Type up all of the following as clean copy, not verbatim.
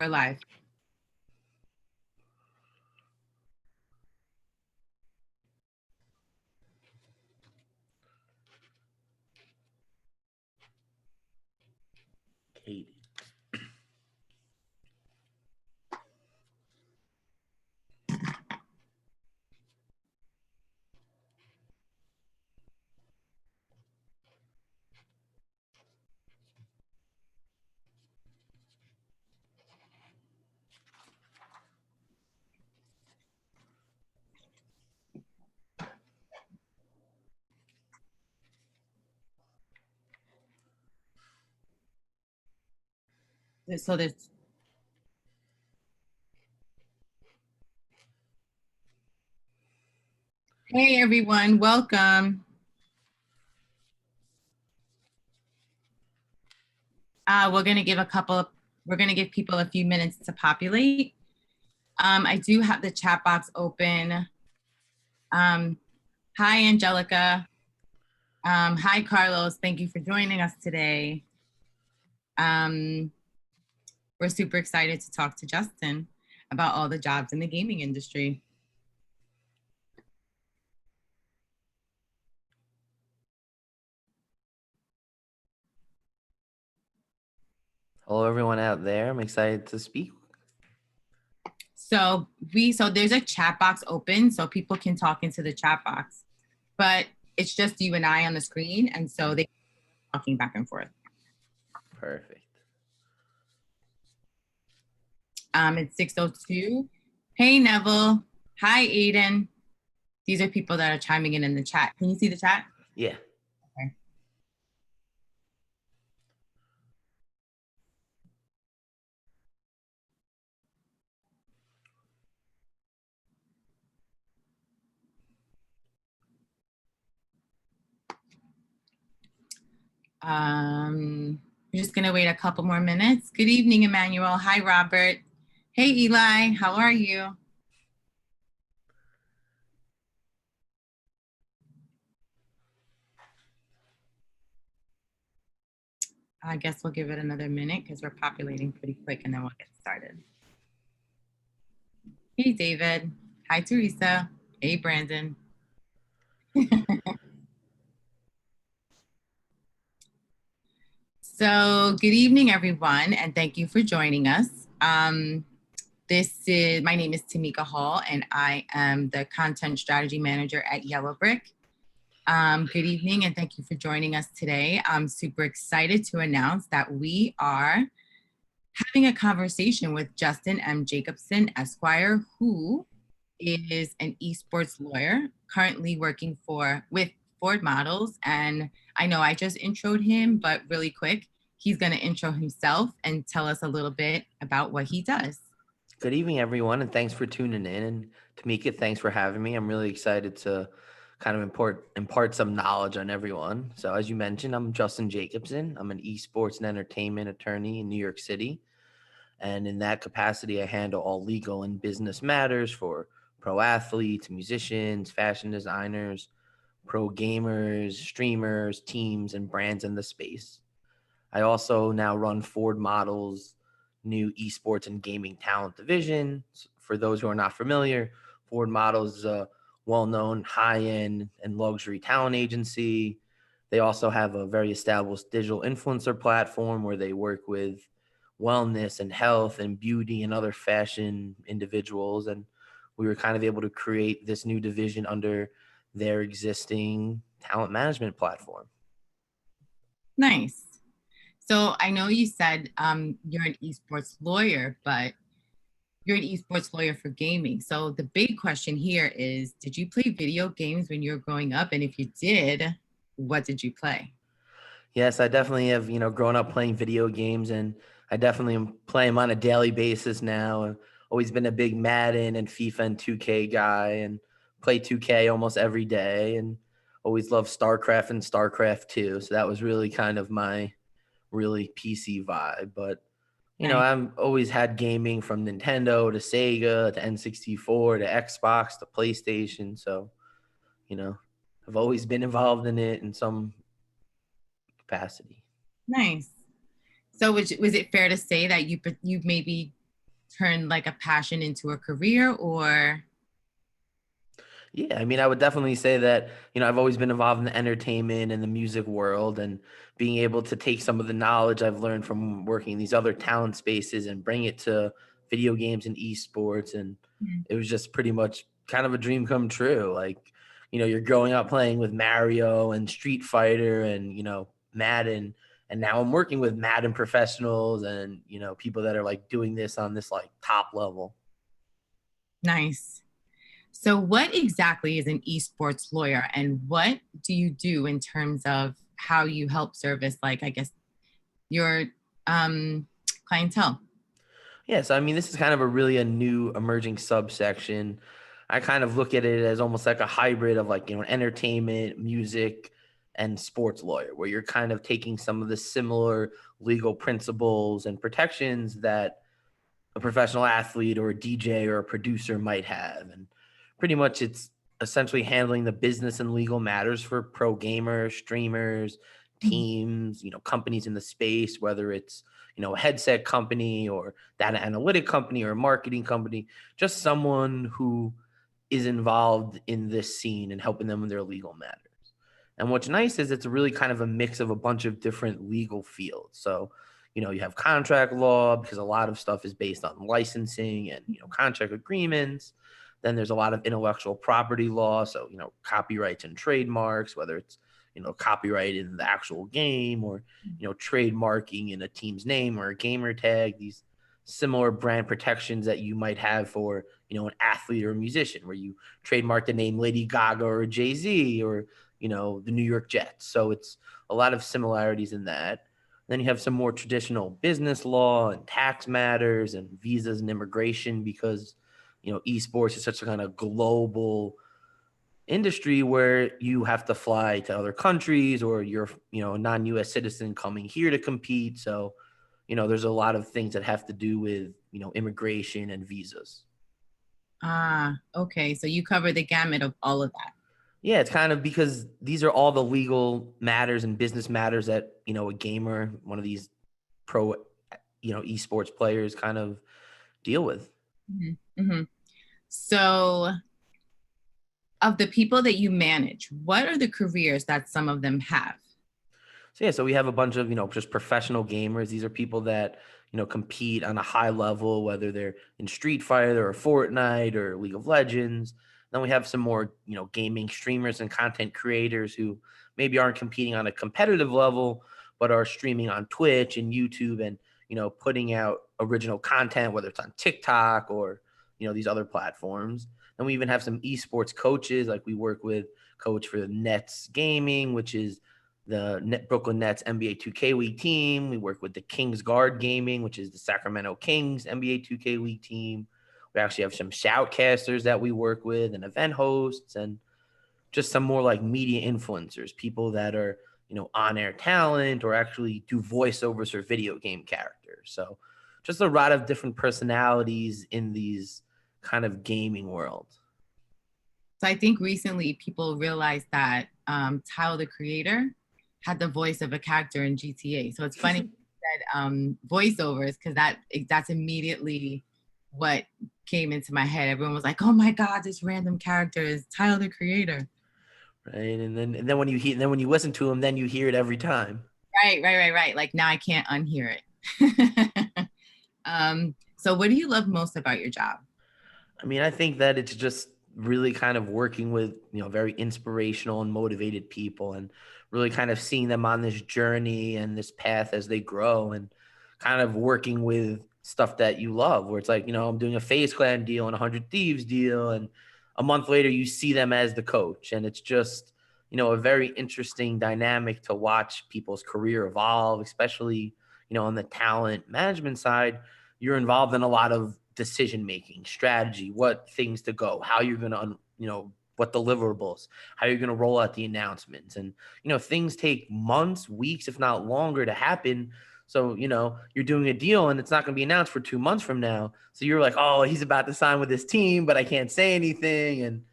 We're live. Katie. So there's Hey everyone, welcome. We're gonna give people a few minutes to populate. I do have the chat box open. Hi Angelica. Hi Carlos, thank you for joining us today. We're super excited to talk to Justin about all the jobs in the gaming industry. Hello, everyone out there. I'm excited to speak. So there's a chat box open so people can talk into the chat box, but it's just you and I on the screen, and so they talking back and forth. Perfect. It's 6:02. Hey Neville. Hi Aiden. These are people that are chiming in the chat. Can you see the chat? Yeah. Okay. We're just gonna wait a couple more minutes. Good evening, Emmanuel. Hi, Robert. Hey, Eli. How are you? I guess we'll give it another minute because we're populating pretty quick and then we'll get started. Hey, David. Hi, Teresa. Hey, Brandon. So good evening, everyone, and thank you for joining us. My name is Tamika Hall, and I am the Content Strategy Manager at Yellowbrick. Good evening, and thank you for joining us today. I'm super excited to announce that we are having a conversation with Justin M. Jacobson, Esquire, who is an esports lawyer currently working with Ford Models. And I know I just introed him, but really quick, he's going to intro himself and tell us a little bit about what he does. Good evening, everyone, and thanks for tuning in. And Tamika, thanks for having me. I'm really excited to kind of impart some knowledge on everyone. So as you mentioned, I'm Justin Jacobson. I'm an esports and entertainment attorney in New York City. And in that capacity, I handle all legal and business matters for pro athletes, musicians, fashion designers, pro gamers, streamers, teams, and brands in the space. I also now run Ford Models' new esports and gaming talent division. For those who are not familiar, Ford Models is a well-known high-end and luxury talent agency. They also have a very established digital influencer platform where they work with wellness and health and beauty and other fashion individuals. And we were kind of able to create this new division under their existing talent management platform. Nice. So I know you said you're an esports lawyer, but you're an esports lawyer for gaming. So the big question here is, did you play video games when you were growing up? And if you did, what did you play? Yes, I definitely have, grown up playing video games, and I definitely am playing them on a daily basis now. I've always been a big Madden and FIFA and 2K guy, and play 2K almost every day, and always loved StarCraft and StarCraft 2. So that was really kind of my really PC vibe. But, I've always had gaming from Nintendo to Sega to N64 to Xbox to PlayStation. So, I've always been involved in it in some capacity. Nice. So was it fair to say that you maybe turned like a passion into a career, or? Yeah, I mean, I would definitely say that, I've always been involved in the entertainment and the music world, and being able to take some of the knowledge I've learned from working in these other talent spaces and bring it to video games and esports. And Mhm. it was just pretty much kind of a dream come true. Like, you're growing up playing with Mario and Street Fighter and, Madden. And now I'm working with Madden professionals and, people that are like doing this on this like top level. Nice. So what exactly is an esports lawyer, and what do you do in terms of how you help service, like, I guess, your clientele? Yeah, so I mean, this is kind of a new emerging subsection. I kind of look at it as almost like a hybrid of like, entertainment, music, and sports lawyer, where you're kind of taking some of the similar legal principles and protections that a professional athlete or a DJ or a producer might have. And pretty much it's essentially handling the business and legal matters for pro gamers, streamers, Mhm. teams, companies in the space, whether it's, a headset company or data analytic company or a marketing company, just someone who is involved in this scene and helping them in their legal matters. And what's nice is it's really kind of a mix of a bunch of different legal fields. So, you have contract law because a lot of stuff is based on licensing and, contract agreements. Then there's a lot of intellectual property law. So, copyrights and trademarks, whether it's, copyright in the actual game or, trademarking in a team's name or a gamer tag, these similar brand protections that you might have for, an athlete or a musician where you trademark the name Lady Gaga or Jay-Z or, the New York Jets. So it's a lot of similarities in that. Then you have some more traditional business law and tax matters and visas and immigration because, esports is such a kind of global industry where you have to fly to other countries or you're, a non-US citizen coming here to compete. So, there's a lot of things that have to do with, immigration and visas. Ah, okay. So you cover the gamut of all of that. Yeah, it's kind of because these are all the legal matters and business matters that, a gamer, one of these pro, esports players kind of deal with. Mhm, mhm. So, of the people that you manage, what are the careers that some of them have? So yeah, so we have a bunch of, just professional gamers. These are people that, compete on a high level, whether they're in Street Fighter or Fortnite or League of Legends. Then we have some more, gaming streamers and content creators who maybe aren't competing on a competitive level, but are streaming on Twitch and YouTube and, putting out original content, whether it's on TikTok or, these other platforms. And we even have some esports coaches, like we work with coach for the Nets Gaming, which is the Brooklyn Nets NBA 2K League team. We work with the Kings Guard Gaming, which is the Sacramento Kings NBA 2K League team. We actually have some shoutcasters that we work with and event hosts and just some more like media influencers, people that are, on-air talent or actually do voiceovers for video game characters. So just a lot of different personalities in these kind of gaming world. So I think recently people realized that Tyler, the creator, had the voice of a character in GTA. So it's funny you said voiceovers, because that's immediately what came into my head. Everyone was like, "Oh my God, this random character is Tyler, the creator." Right. And then when you listen to them, then you hear it every time. Right. Like now I can't unhear it. So what do you love most about your job? I mean, I think that it's just really kind of working with, very inspirational and motivated people and really kind of seeing them on this journey and this path as they grow and kind of working with stuff that you love, where it's like, I'm doing a FaZe Clan deal and a 100 Thieves deal. And a month later, you see them as the coach. And it's just, a very interesting dynamic to watch people's career evolve, especially, on the talent management side. You're involved in a lot of decision making, strategy, what things to go, how you're going to, what deliverables, how you're going to roll out the announcements. And, things take months, weeks, if not longer to happen. So, you're doing a deal and it's not going to be announced for 2 months from now. So you're like, oh, he's about to sign with this team, but I can't say anything. And,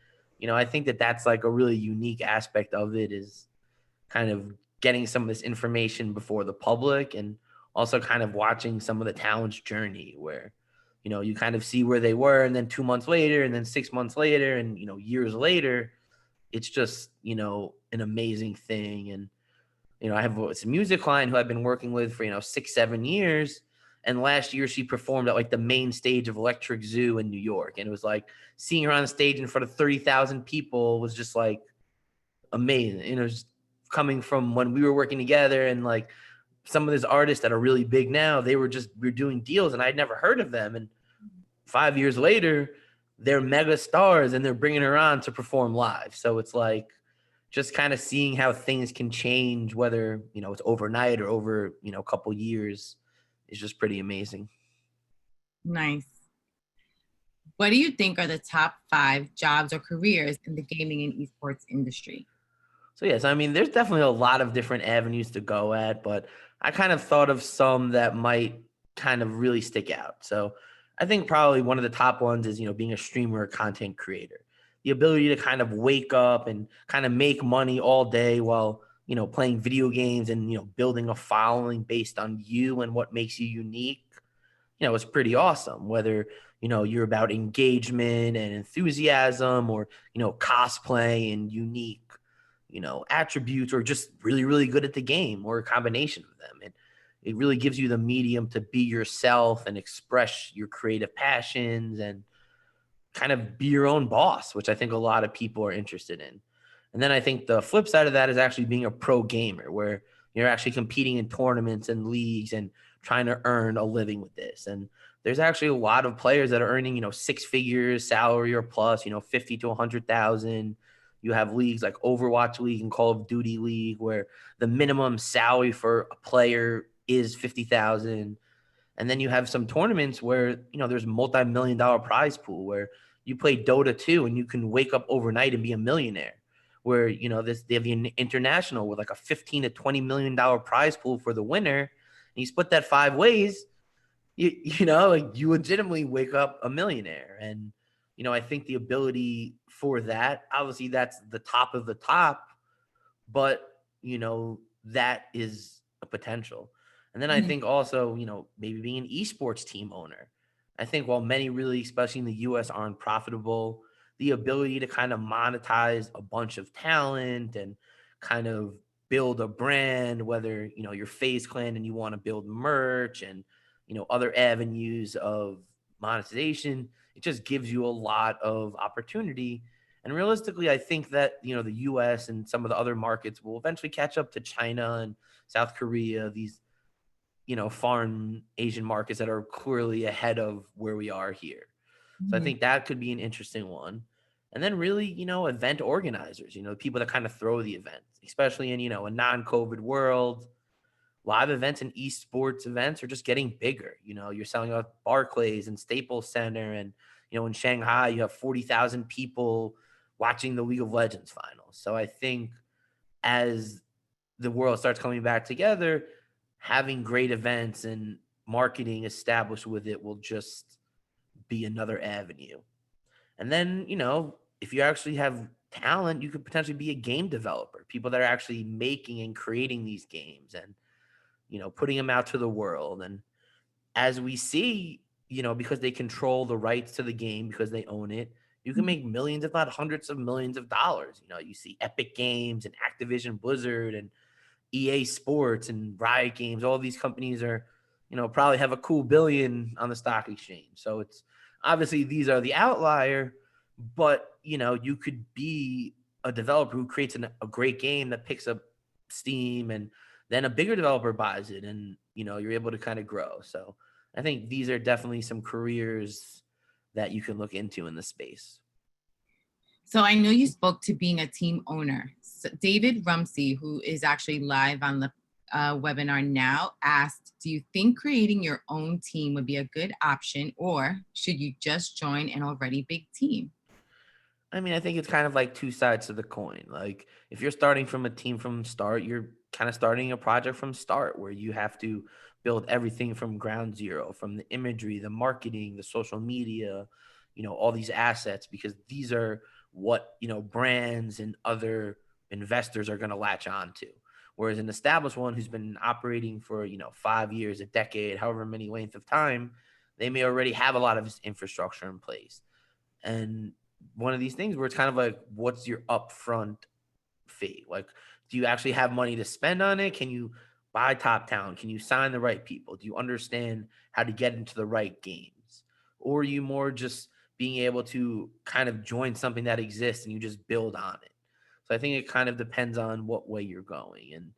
I think that that's like a really unique aspect of it, is kind of getting some of this information before the public and also kind of watching some of the talent's journey where you kind of see where they were, and then 2 months later, and then 6 months later, and, years later, it's just, an amazing thing. And, I have a music client who I've been working with for, 6-7 years. And last year she performed at like the main stage of Electric Zoo in New York. And it was like seeing her on the stage in front of 30,000 people was just like amazing. It was coming from when we were working together, and like some of these artists that are really big now, we were doing deals and I'd never heard of them. And 5 years later, they're mega stars and they're bringing her on to perform live. So it's like just kind of seeing how things can change, whether, it's overnight or over, a couple years, is just pretty amazing. Nice. What do you think are the top 5 jobs or careers in the gaming and esports industry? So yes, I mean, there's definitely a lot of different avenues to go at, but I kind of thought of some that might kind of really stick out. So I think probably one of the top ones is, being a streamer or content creator. The ability to kind of wake up and kind of make money all day while, playing video games and, building a following based on you and what makes you unique, it's pretty awesome. Whether, you're about engagement and enthusiasm, or, cosplay and unique, attributes, or just really, really good at the game, or a combination of them. And it really gives you the medium to be yourself and express your creative passions and kind of be your own boss, which I think a lot of people are interested in. And then I think the flip side of that is actually being a pro gamer, where you're actually competing in tournaments and leagues and trying to earn a living with this. And there's actually a lot of players that are earning, 6 figures salary or plus, 50 to 100,000. You have leagues like Overwatch League and Call of Duty League, where the minimum salary for a player is 50,000. And then you have some tournaments where, there's multi-million-dollar prize pool, where you play Dota 2 and you can wake up overnight and be a millionaire. Where, they have the international with like a 15 to $20 million prize pool for the winner. And you split that 5 ways, like you legitimately wake up a millionaire. And, I think the ability for that, obviously that's the top of the top, but, that is a potential. And then I think also, maybe being an esports team owner. I think while many really, especially in the US, aren't profitable, the ability to kind of monetize a bunch of talent and kind of build a brand, whether, you're FaZe Clan and you want to build merch and, other avenues of monetization, it just gives you a lot of opportunity. And realistically, I think that, the US and some of the other markets will eventually catch up to China and South Korea, these, foreign Asian markets that are clearly ahead of where we are here. So I think that could be an interesting one. And then really, event organizers, people that kind of throw the events, especially in, a non-COVID world. Live events and esports events are just getting bigger. You're selling out Barclays and Staples Center, and, in Shanghai, you have 40,000 people watching the League of Legends finals. So I think as the world starts coming back together, having great events and marketing established with it will just be another avenue. And then, if you actually have talent, you could potentially be a game developer, people that are actually making and creating these games and, putting them out to the world. And as we see, because they control the rights to the game, because they own it, you can make millions, if not hundreds of millions of dollars. You see Epic Games and Activision Blizzard and EA Sports and Riot Games. All these companies are, probably have a cool billion on the stock exchange. So it's obviously these are the outlier, but, you could be a developer who creates a great game that picks up steam, and then a bigger developer buys it, and, you're able to kind of grow. So I think these are definitely some careers that you can look into in the space. So I know you spoke to being a team owner. So David Rumsey, who is actually live on the webinar now, asked, do you think creating your own team would be a good option, or should you just join an already big team? I mean, I think it's kind of like two sides to the coin. Like if you're starting from a team from start, you're kind of starting a project from start, where you have to build everything from ground zero, from the imagery, the marketing, the social media, all these assets, because these are what, brands and other investors are going to latch on to. Whereas an established one who's been operating for, 5 years, a decade, however many length of time, They may already have a lot of this infrastructure in place. And one of these things where it's kind of like, what's your upfront fee? Like, do you actually have money to spend on it? Can you buy top talent? Can you sign the right people? Do you understand how to get into the right games? Or are you more just being able to kind of join something that exists and you just build on it? So I think it kind of depends on what way you're going. And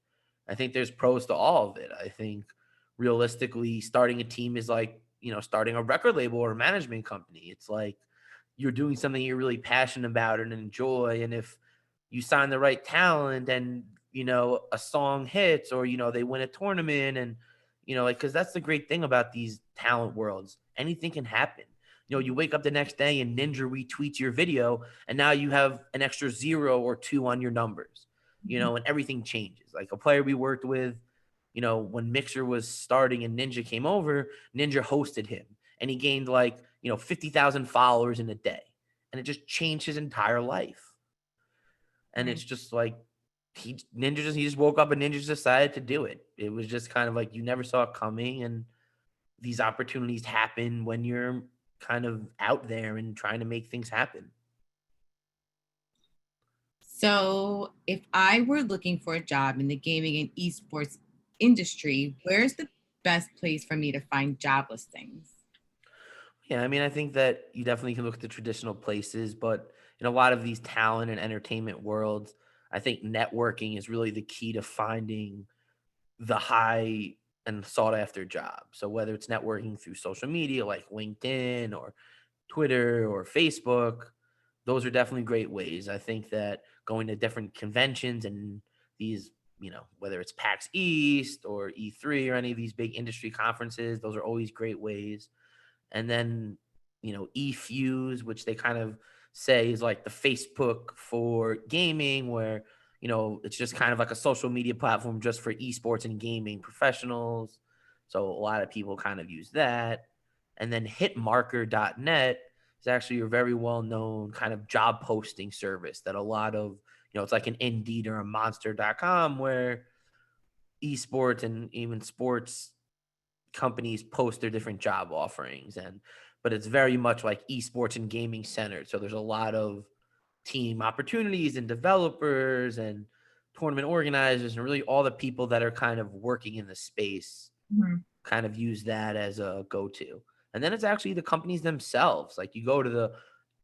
I think there's pros to all of it. I think realistically, starting a team is like, starting a record label or a management company. It's like you're doing something you're really passionate about and enjoy. And if you sign the right talent and, a song hits or, they win a tournament and, like, cause that's the great thing about these talent worlds. Anything can happen. You wake up the next day and Ninja retweets your video and now you have an extra 0 or 2 on your numbers, and everything changes. Like a player we worked with, when Mixer was starting and Ninja came over, Ninja hosted him and he gained like, 50,000 followers in a day. And it just changed his entire life. And it's just like, he just woke up and Ninja just decided to do it. It was just kind of like, you never saw it coming. And these opportunities happen when you're kind of out there and trying to make things happen. So if I were looking for a job in the gaming and esports industry, where's the best place for me to find job listings? Yeah, I mean, I think that you definitely can look at the traditional places, but in a lot of these talent and entertainment worlds, I think networking is really the key to finding the high and sought after job. So whether it's networking through social media like LinkedIn or Twitter or Facebook, those are definitely great ways. I think that going to different conventions and these, whether it's PAX East or E3 or any of these big industry conferences, those are always great ways. And then, eFuse, which they kind of say is like the Facebook for gaming, where, it's just kind of like a social media platform just for esports and gaming professionals. So a lot of people kind of use that. And then hitmarker.net is actually a very well-known kind of job posting service that a lot of, it's like an Indeed or a monster.com where esports and even sports companies post their different job offerings. But it's very much like esports and gaming centered. So there's a lot of team opportunities and developers and tournament organizers and really all the people that are kind of working in the space kind of use that as a go-to. And then it's actually the companies themselves. Like you go to the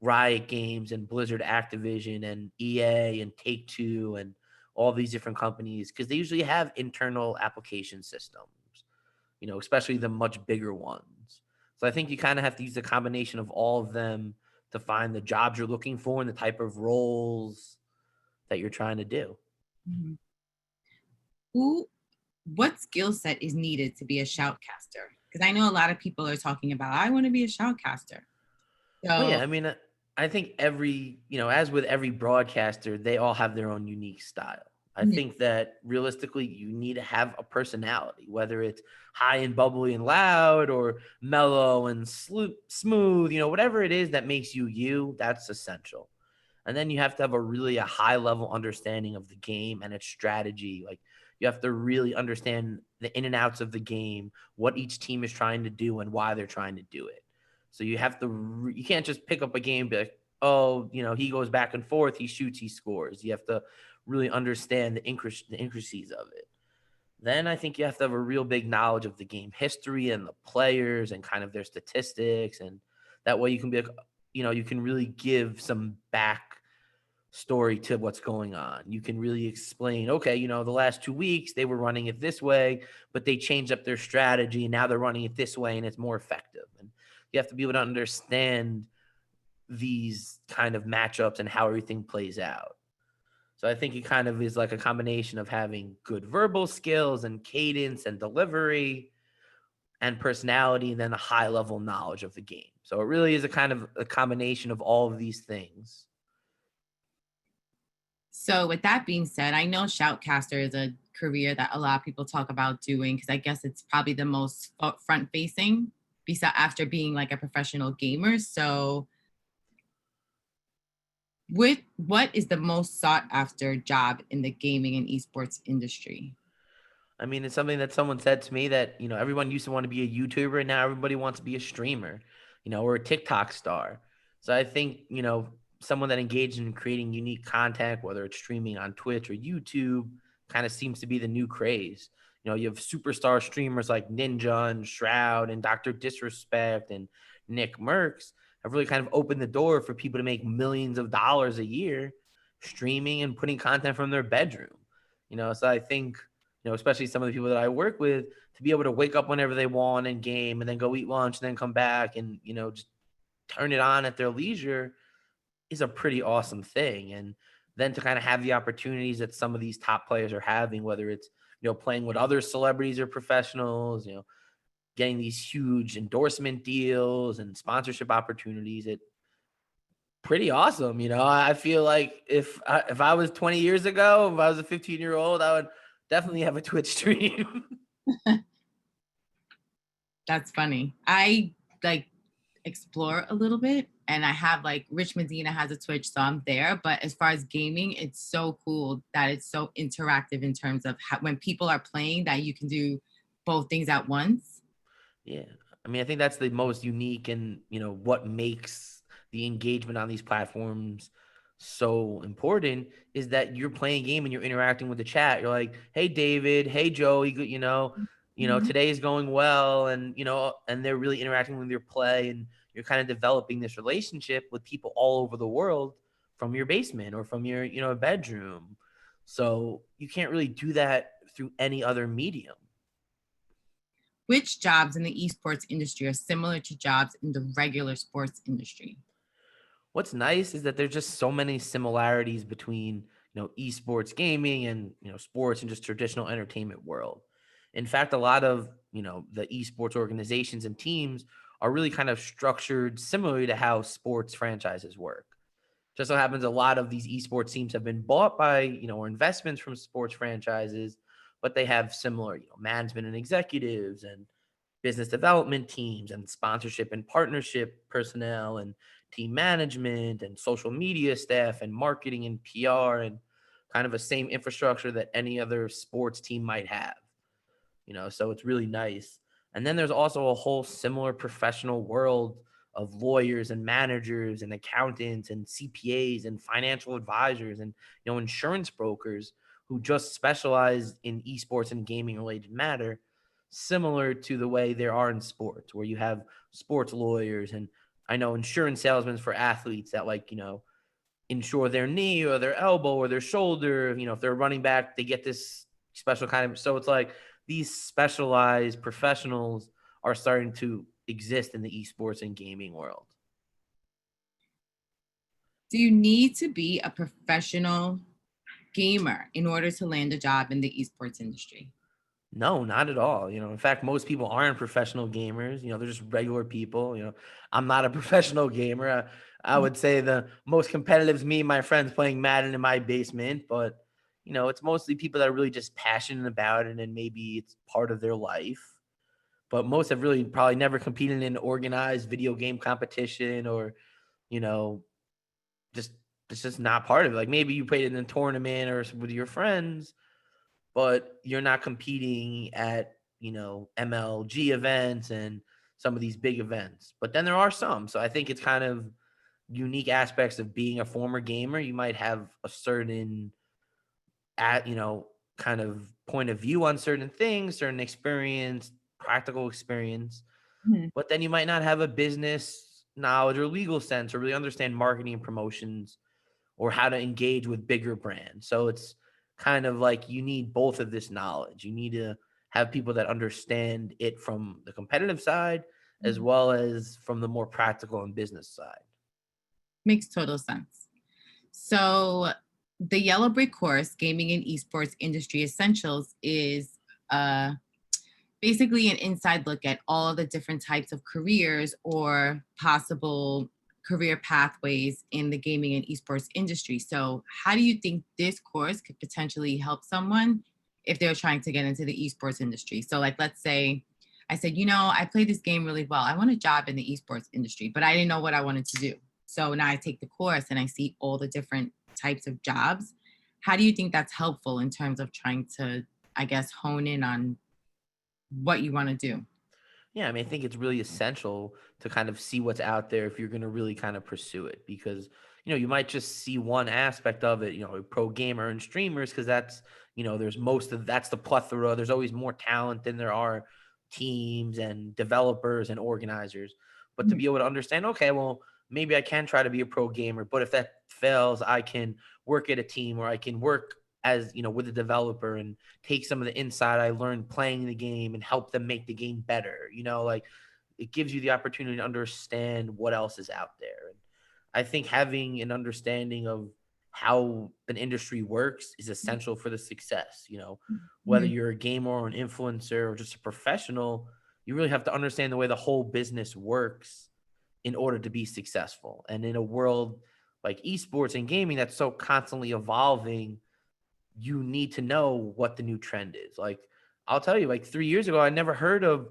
Riot Games and Blizzard Activision and EA and Take-Two and all these different companies, because they usually have internal application systems, especially the much bigger ones. So I think you kind of have to use a combination of all of them to find the jobs you're looking for and the type of roles that you're trying to do. What skill set is needed to be a shoutcaster? Because I know a lot of people are talking about, I want to be a shoutcaster. Well, yeah, I mean, I think as with every broadcaster, they all have their own unique style. I think that realistically, you need to have a personality, whether it's high and bubbly and loud or mellow and smooth, whatever it is that makes you, that's essential. And then you have to have a high level understanding of the game and its strategy. Like you have to really understand the in and outs of the game, what each team is trying to do and why they're trying to do it. So you have to, you can't just pick up a game and be like, oh, he goes back and forth, he shoots, he scores. You have to really understand the intricacies of it. Then I think you have to have a real big knowledge of the game history and the players and kind of their statistics. And that way you can be like, you can really give some back story to what's going on. You can really explain, okay, the last 2 weeks they were running it this way, but they changed up their strategy and now they're running it this way and it's more effective. And you have to be able to understand these kind of matchups and how everything plays out. So I think it kind of is like a combination of having good verbal skills and cadence and delivery and personality, and then a high level knowledge of the game. So it really is a kind of a combination of all of these things. So with that being said, I know shoutcaster is a career that a lot of people talk about doing because I guess it's probably the most front facing after being like a professional gamer. So what is the most sought after job in the gaming and esports industry? I mean, it's something that someone said to me that, everyone used to want to be a YouTuber and now everybody wants to be a streamer, or a TikTok star. So I think, someone that engaged in creating unique content, whether it's streaming on Twitch or YouTube, kind of seems to be the new craze. You have superstar streamers like Ninja and Shroud and Dr. Disrespect and Nick Merckx have really kind of opened the door for people to make millions of dollars a year streaming and putting content from their bedroom. So I think, especially some of the people that I work with, to be able to wake up whenever they want and game and then go eat lunch and then come back and, just turn it on at their leisure is a pretty awesome thing. And then to kind of have the opportunities that some of these top players are having, whether it's, playing with other celebrities or professionals, getting these huge endorsement deals and sponsorship opportunities, it pretty awesome. I feel like if I was 20 years ago, if I was a 15-year-old, I would definitely have a Twitch stream. That's funny. I like explore a little bit, and I have like Rich Medina has a Twitch, so I'm there. But as far as gaming, it's so cool that it's so interactive in terms of how, when people are playing, that you can do both things at once. Yeah. I mean, I think that's the most unique and, what makes the engagement on these platforms so important is that you're playing a game and you're interacting with the chat. You're like, hey, David, hey, Joey, Mhm. today is going well. And, and they're really interacting with your play and you're kind of developing this relationship with people all over the world from your basement or from your, bedroom. So you can't really do that through any other medium. Which jobs in the esports industry are similar to jobs in the regular sports industry? What's nice is that there's just so many similarities between, esports gaming and, sports and just traditional entertainment world. In fact, a lot of, the esports organizations and teams are really kind of structured similarly to how sports franchises work. Just so happens a lot of these esports teams have been bought by, or investments from sports franchises, but they have similar, management and executives and business development teams and sponsorship and partnership personnel and team management and social media staff and marketing and PR and kind of a same infrastructure that any other sports team might have. So it's really nice. And then there's also a whole similar professional world of lawyers and managers and accountants and CPAs and financial advisors and, insurance brokers who just specialize in esports and gaming related matter, similar to the way there are in sports, where you have sports lawyers and I know insurance salesmen for athletes that insure their knee or their elbow or their shoulder. If they're running back, they get this special kind of, so it's like these specialized professionals are starting to exist in the esports and gaming world. Do you need to be a professional gamer in order to land a job in the esports industry? No, not at all. In fact, most people aren't professional gamers. They're just regular people. I'm not a professional gamer. I would say the most competitive is me and my friends playing Madden in my basement, but it's mostly people that are really just passionate about it and maybe it's part of their life. But most have really probably never competed in an organized video game competition or, you know, just it's just not part of it. Like maybe you played in a tournament or with your friends, but you're not competing at, MLG events and some of these big events. But then there are some. So I think it's kind of unique aspects of being a former gamer. You might have a certain kind of point of view on certain things, certain experience, practical experience, Mhm. but then you might not have a business knowledge or legal sense or really understand marketing and promotions or how to engage with bigger brands. So it's kind of like you need both of this knowledge. You need to have people that understand it from the competitive side as well as from the more practical and business side. Makes total sense. So the Yellowbrick course, Gaming and Esports Industry Essentials, is basically an inside look at all the different types of careers or possible career pathways in the gaming and esports industry. So how do you think this course could potentially help someone if they're trying to get into the esports industry? So like, let's say I said, I play this game really well. I want a job in the esports industry, but I didn't know what I wanted to do. So now I take the course and I see all the different types of jobs. How do you think that's helpful in terms of trying to I guess, hone in on what you want to do. Yeah, I mean, I think it's really essential to kind of see what's out there if you're going to really kind of pursue it, because, you might just see one aspect of it, a pro gamer and streamers, because that's, that's the plethora. There's always more talent than there are teams and developers and organizers. But to be able to understand, okay, well, maybe I can try to be a pro gamer, but if that fails, I can work at a team, or I can work as, with a developer and take some of the insight I learned playing the game and help them make the game better. Like, it gives you the opportunity to understand what else is out there. And I think having an understanding of how an industry works is essential for the success. Whether you're a gamer or an influencer or just a professional, you really have to understand the way the whole business works in order to be successful. And in a world like esports and gaming that's so constantly evolving, you need to know what the new trend is. Like, I'll tell you, like 3 years ago, I never heard of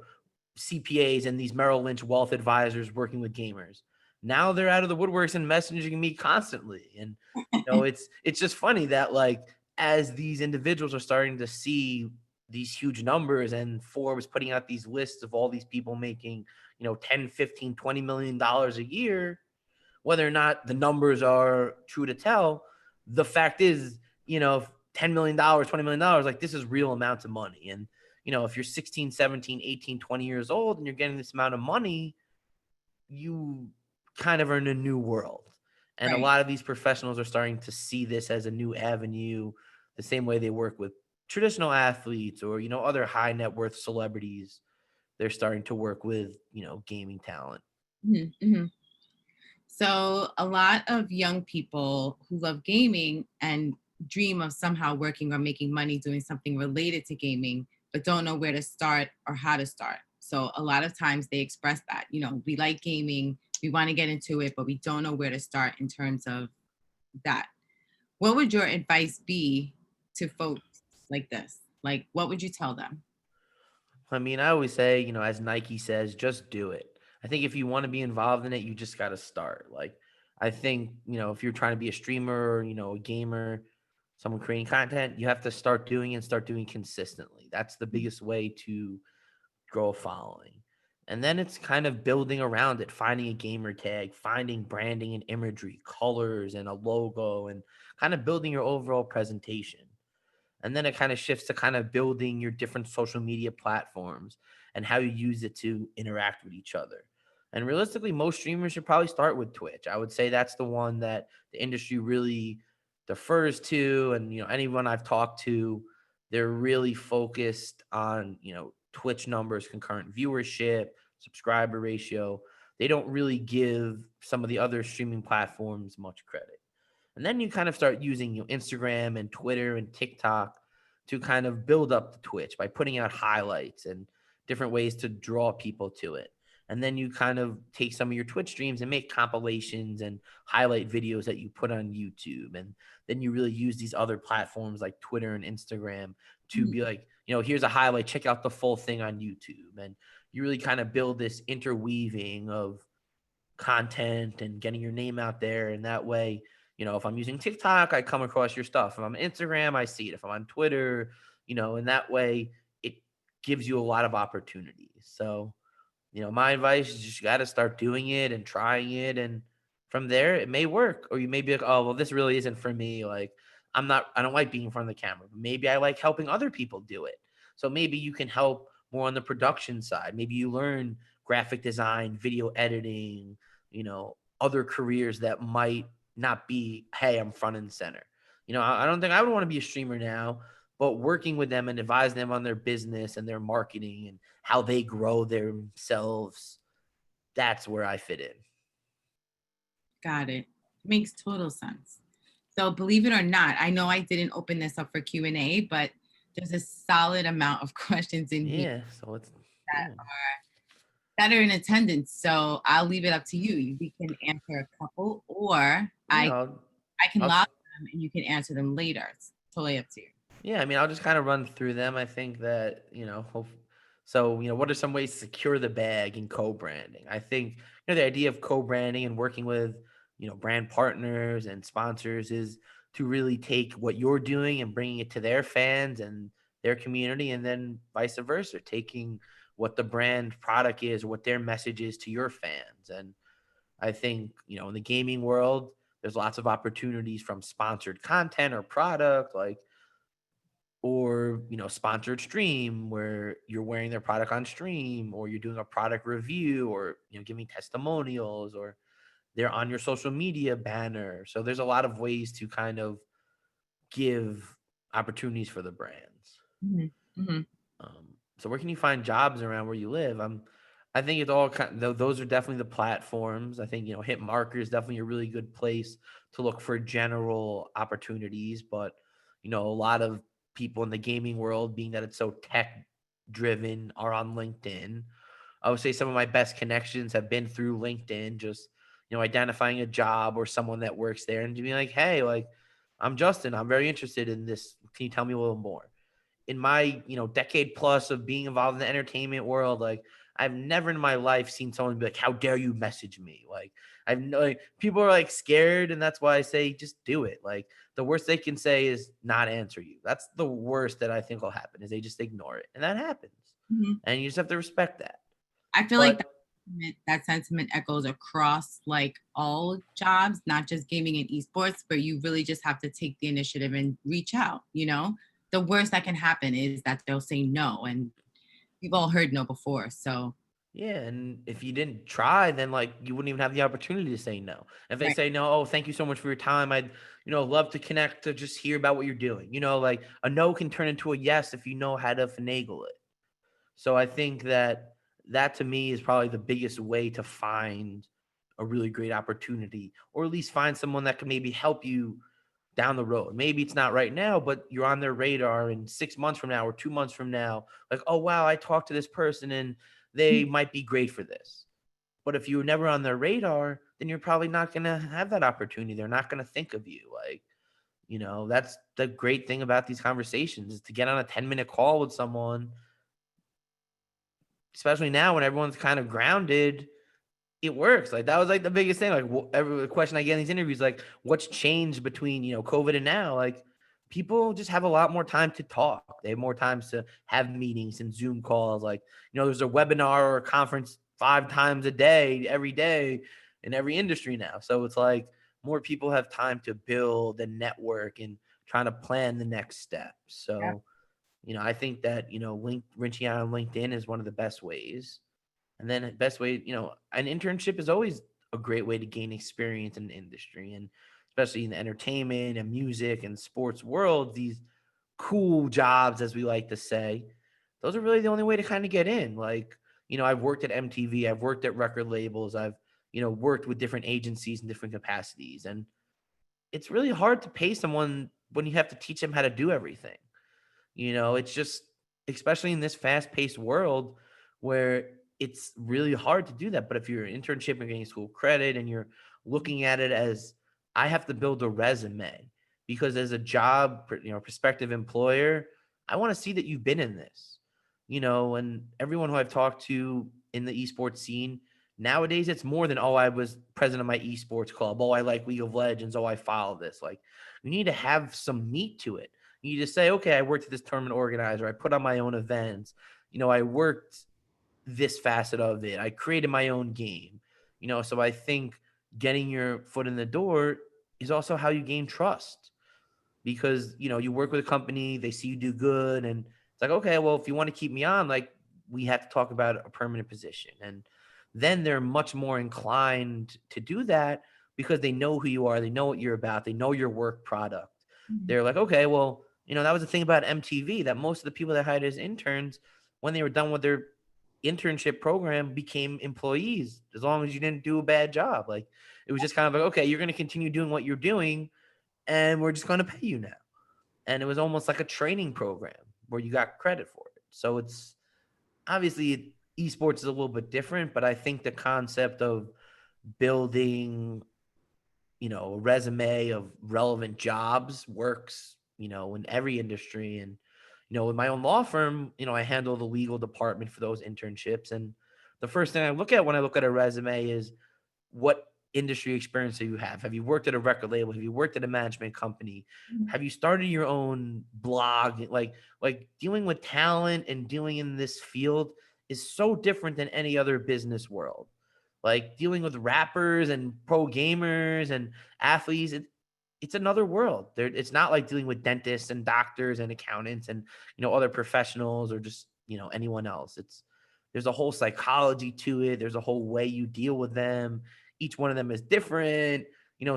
CPAs and these Merrill Lynch wealth advisors working with gamers. Now they're out of the woodworks and messaging me constantly. And, it's just funny that, like, as these individuals are starting to see these huge numbers and Forbes putting out these lists of all these people making, 10, 15, $20 million a year, whether or not the numbers are true to tell, the fact is, $10 million, $20 million, like, this is real amounts of money. And, if you're 16, 17, 18, 20 years old and you're getting this amount of money, you kind of are in a new world. And a lot of these professionals are starting to see this as a new avenue, the same way they work with traditional athletes or, other high net worth celebrities. They're starting to work with, gaming talent. Mm-hmm. So a lot of young people who love gaming and dream of somehow working or making money doing something related to gaming, but don't know where to start or how to start. So a lot of times they express that, we like gaming, we want to get into it, but we don't know where to start in terms of that. What would your advice be to folks like this? Like, what would you tell them? I mean, I always say, as Nike says, just do it. I think if you want to be involved in it, you just got to start. Like, I think, if you're trying to be a streamer or, a gamer, someone creating content, you have to start doing it and start doing consistently. That's the biggest way to grow a following. And then it's kind of building around it, finding a gamer tag, finding branding and imagery, colors and a logo, and kind of building your overall presentation. And then it kind of shifts to kind of building your different social media platforms and how you use it to interact with each other. And realistically, most streamers should probably start with Twitch. I would say that's the one that the industry really defers to. And, anyone I've talked to, they're really focused on, Twitch numbers, concurrent viewership, subscriber ratio. They don't really give some of the other streaming platforms much credit. And then you kind of start using Instagram and Twitter and TikTok to kind of build up the Twitch by putting out highlights and different ways to draw people to it. And then you kind of take some of your Twitch streams and make compilations and highlight videos that you put on YouTube. And then you really use these other platforms like Twitter and Instagram to be like, here's a highlight, check out the full thing on YouTube. And you really kind of build this interweaving of content and getting your name out there. And that way, if I'm using TikTok, I come across your stuff. If I'm on Instagram, I see it. If I'm on Twitter, and that way it gives you a lot of opportunities. So, my advice is just got to start doing it and trying it. And from there, it may work. Or you may be like, oh, well, this really isn't for me. Like, I don't like being in front of the camera. But maybe I like helping other people do it. So maybe you can help more on the production side. Maybe you learn graphic design, video editing, other careers that might not be, hey, I'm front and center. I don't think I would want to be a streamer now, but working with them and advising them on their business and their marketing and how they grow themselves, that's where I fit in. Got it. Makes total sense. So believe it or not, I know I didn't open this up for Q&A, but there's a solid amount of questions in here So it's that are in attendance. So I'll leave it up to you. We can answer a couple, or I can log them and you can answer them later. It's totally up to you. Yeah, I mean, I'll just kind of run through them. I think that, so, what are some ways to secure the bag in co-branding? I think, the idea of co-branding and working with, brand partners and sponsors is to really take what you're doing and bringing it to their fans and their community, and then vice versa, taking what the brand product is, what their message is to your fans. And I think, in the gaming world, there's lots of opportunities from sponsored content or product, or sponsored stream where you're wearing their product on stream, or you're doing a product review, or giving testimonials, or they're on your social media banner. So there's a lot of ways to kind of give opportunities for the brands. So where can you find jobs around where you live? I think it's all those are definitely the platforms. I think Hit Marker is definitely a really good place to look for general opportunities, but a lot of people in the gaming world, being that it's so tech driven, are on LinkedIn. I would say some of my best connections have been through LinkedIn, just identifying a job or someone that works there and being like, hey, I'm Justin, I'm very interested in this, can you tell me a little more? In my decade plus of being involved in the entertainment world, I've never in my life seen someone be like, how dare you message me? People are scared, and that's why I say just do it. The worst they can say is not answer you. That's the worst that I think will happen, is they just ignore it, and that happens. And you just have to respect that. I feel like that sentiment echoes across all jobs, not just gaming and esports, but you really just have to take the initiative and reach out. The worst that can happen is that they'll say no, and we've all heard no before. So yeah, and if you didn't try, then you wouldn't even have the opportunity to say no. If they say no, oh, thank you so much for your time, I'd love to connect, to just hear about what you're doing. A no can turn into a yes if you know how to finagle it. So I think that to me is probably the biggest way to find a really great opportunity, or at least find someone that can maybe help you down the road. Maybe it's not right now, but you're on their radar in 6 months from now or 2 months from now. Oh, wow, I talked to this person and they might be great for this. But if you were never on their radar, then you're probably not going to have that opportunity. They're not going to think of you. That's the great thing about these conversations, is to get on a 10-minute call with someone, especially now when everyone's kind of grounded. It works. That was the biggest thing. Every question I get in these interviews, what's changed between COVID and now? People just have a lot more time to talk. They have more times to have meetings and Zoom calls. There's a webinar or a conference 5 times a day, every day, in every industry now. So it's more people have time to build a network and trying to plan the next step. So, I think that reaching out on LinkedIn is one of the best ways. And then the best way, an internship is always a great way to gain experience in the industry, and especially in the entertainment and music and sports world, these cool jobs, as we like to say, those are really the only way to kind of get in. I've worked at MTV, I've worked at record labels, I've, worked with different agencies in different capacities. And it's really hard to pay someone when you have to teach them how to do everything. It's just, especially in this fast-paced world where it's really hard to do that. But if you're an internship and getting school credit and you're looking at it as, I have to build a resume, because as a job, prospective employer, I want to see that you've been in this, and everyone who I've talked to in the esports scene nowadays, it's more than, oh, I was president of my esports club. Oh, I like League of Legends. Oh, I follow this. You need to have some meat to it. You just say, okay, I worked at this tournament organizer. I put on my own events. I worked this facet of it. I created my own game. So I think getting your foot in the door is also how you gain trust, because, you work with a company, they see you do good, and it's okay, well, if you want to keep me on, we have to talk about a permanent position. And then they're much more inclined to do that, because they know who you are. They know what you're about. They know your work product. They're okay, well, that was the thing about MTV, that most of the people that hired as interns, when they were done with their internship program, became employees, as long as you didn't do a bad job. It was just kind of okay, you're going to continue doing what you're doing, and we're just going to pay you now. And it was almost like a training program where you got credit for it. So it's obviously, esports is a little bit different, but I think the concept of building, a resume of relevant jobs works, in every industry. And, with my own law firm, I handle the legal department for those internships. And the first thing I look at when I look at a resume is, what industry experience that you have? Have you worked at a record label? Have you worked at a management company? Have you started your own blog? Like dealing with talent and dealing in this field is so different than any other business world. Like dealing with rappers and pro gamers and athletes, it's another world. It's not like dealing with dentists and doctors and accountants and other professionals or just anyone else. There's a whole psychology to it. There's a whole way you deal with them. Each one of them is different.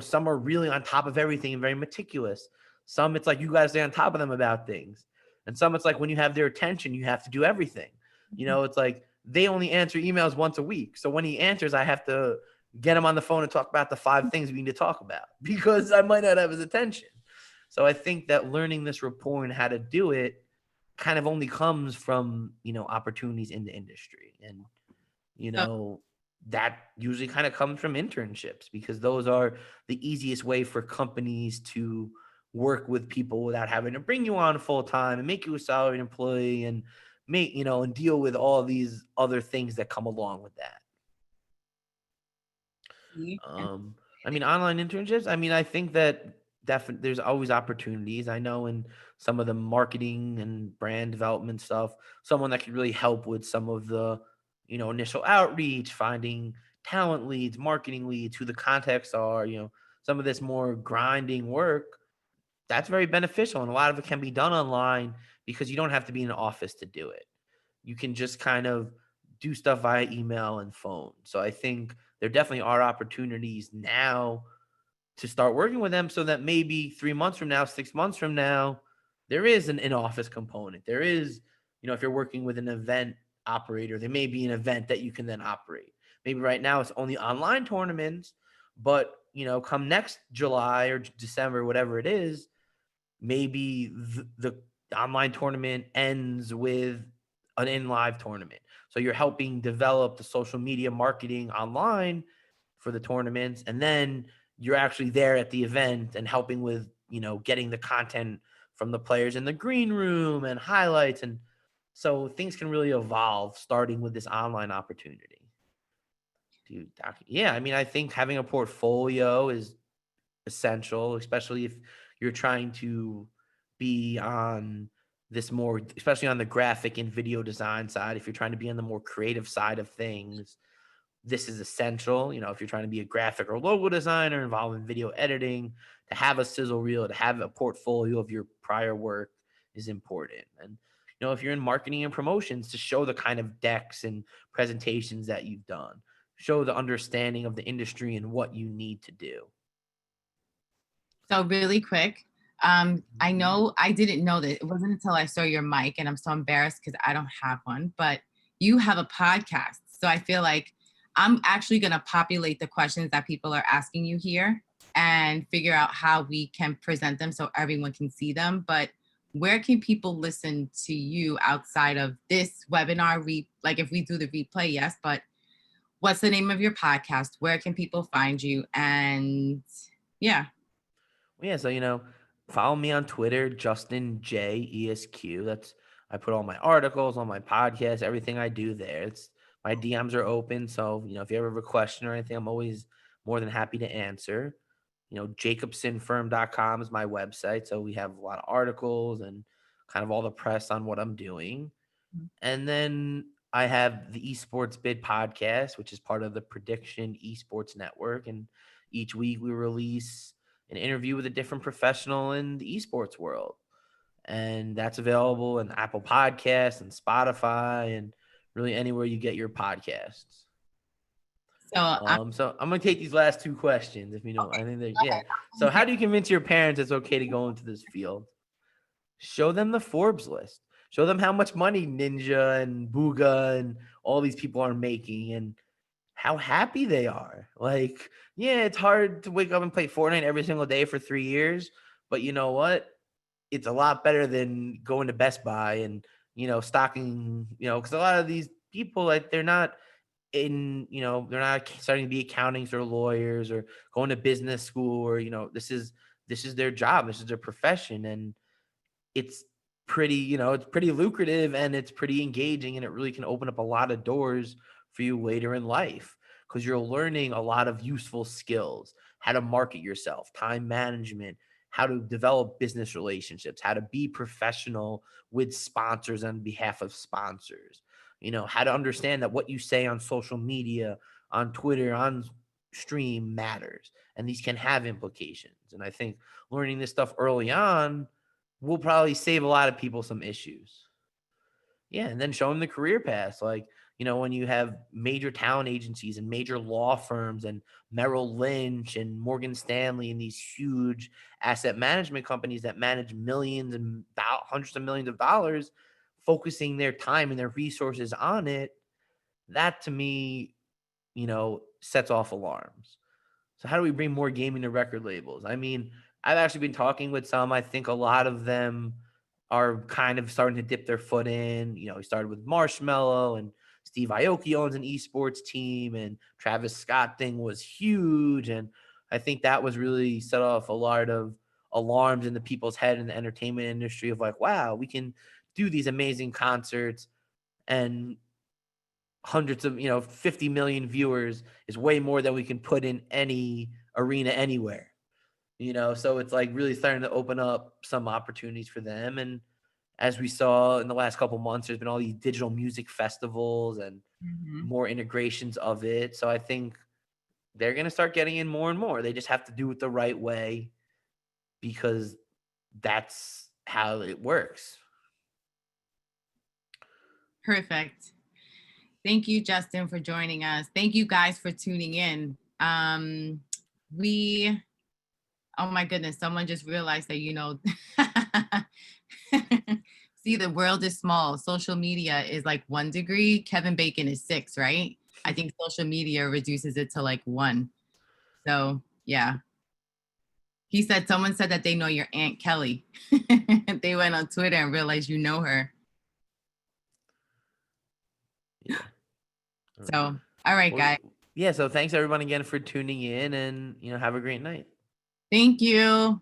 Some are really on top of everything and very meticulous. Some it's like you got to stay on top of them about things, and some it's like when you have their attention, you have to do everything. It's like they only answer emails once a week. So when he answers, I have to get him on the phone and talk about the 5 things we need to talk about because I might not have his attention. So I think that learning this rapport and how to do it kind of only comes from, opportunities in the industry. And, that usually kind of comes from internships because those are the easiest way for companies to work with people without having to bring you on full time and make you a salaried employee and make, and deal with all these other things that come along with that. I mean, online internships, I think that there's always opportunities. I know in some of the marketing and brand development stuff, someone that could really help with some of the, initial outreach, finding talent leads, marketing leads, who the contacts are, some of this more grinding work, that's very beneficial. And a lot of it can be done online because you don't have to be in an office to do it. You can just kind of do stuff via email and phone. So I think there definitely are opportunities now to start working with them so that maybe 3 months from now, 6 months from now, there is an in-office component. There is, if you're working with an event operator, there may be an event that you can then operate. Maybe right now it's only online tournaments, but, come next July or December, whatever it is, maybe the online tournament ends with an in-live tournament. So you're helping develop the social media marketing online for the tournaments. And then you're actually there at the event and helping with, getting the content from the players in the green room and highlights. And so things can really evolve starting with this online opportunity. Yeah, I think having a portfolio is essential, especially if you're trying to be on this more, especially on the graphic and video design side. If you're trying to be on the more creative side of things, this is essential. If you're trying to be a graphic or logo designer involved in video editing, to have a sizzle reel, to have a portfolio of your prior work is important. And, if you're in marketing and promotions, to show the kind of decks and presentations that you've done, show the understanding of the industry and what you need to do. So really quick, I know I didn't know that. It wasn't until I saw your mic, and I'm so embarrassed because I don't have one, but you have a podcast. So I feel like I'm actually going to populate the questions that people are asking you here and figure out how we can present them so everyone can see them. But where can people listen to you outside of this webinar? Like if we do the replay, yes, but what's the name of your podcast? Where can people find you? And yeah. Yeah, so follow me on Twitter, Justin J ESQ. I put all my articles on my podcast, everything I do there. My DMs are open, so if you ever have a question or anything, I'm always more than happy to answer. Jacobsonfirm.com is my website, so we have a lot of articles and kind of all the press on what I'm doing. And then I have the Esports Bid podcast, which is part of the Prediction Esports Network, and each week we release an interview with a different professional in the esports world. And that's available in Apple Podcasts and Spotify and really anywhere you get your podcasts. So I'm going to take these last 2 questions, if you know. Okay. I think yeah. So how do you convince your parents it's okay to go into this field? Show them the Forbes list. Show them how much money Ninja and Booga and all these people are making and how happy they are. Like, yeah, it's hard to wake up and play Fortnite every single day for 3 years, but you know what? It's a lot better than going to Best Buy and, stocking, because a lot of these people, like, they're not they're not starting to be accountants or lawyers or going to business school or, this is their job. This is their profession. And it's pretty, it's pretty lucrative and it's pretty engaging and it really can open up a lot of doors for you later in life. because you're learning a lot of useful skills, how to market yourself, time management, how to develop business relationships, how to be professional with sponsors on behalf of sponsors, how to understand that what you say on social media, on Twitter, on stream matters, and these can have implications. And I think learning this stuff early on will probably save a lot of people some issues. Yeah, and then show them the career paths. Like, when you have major talent agencies and major law firms and Merrill Lynch and Morgan Stanley and these huge asset management companies that manage millions and hundreds of millions of dollars, focusing their time and their resources on it, that to me, sets off alarms. So how do we bring more gaming to record labels? I mean, I've actually been talking with some. I think a lot of them are kind of starting to dip their foot in. We started with Marshmallow, and Steve Aoki owns an esports team, and Travis Scott thing was huge. And I think that was really set off a lot of alarms in the people's head in the entertainment industry of like, wow, we can do these amazing concerts, and hundreds of, 50 million viewers is way more than we can put in any arena anywhere. So it's like really starting to open up some opportunities for them. And as we saw in the last couple of months, there's been all these digital music festivals and more integrations of it. So I think they're going to start getting in more and more. They just have to do it the right way, because that's how it works. Perfect. Thank you, Justin, for joining us. Thank you guys for tuning in. Oh my goodness, someone just realized that, see, the world is small. Social media is like 1 degree. Kevin Bacon is 6, right? I think social media reduces it to like 1. So yeah. Someone said that they know your Aunt Kelly. They went on Twitter and realized you know her. Yeah. So, all right, guys. Yeah. So thanks everyone again for tuning in, and, have a great night. Thank you.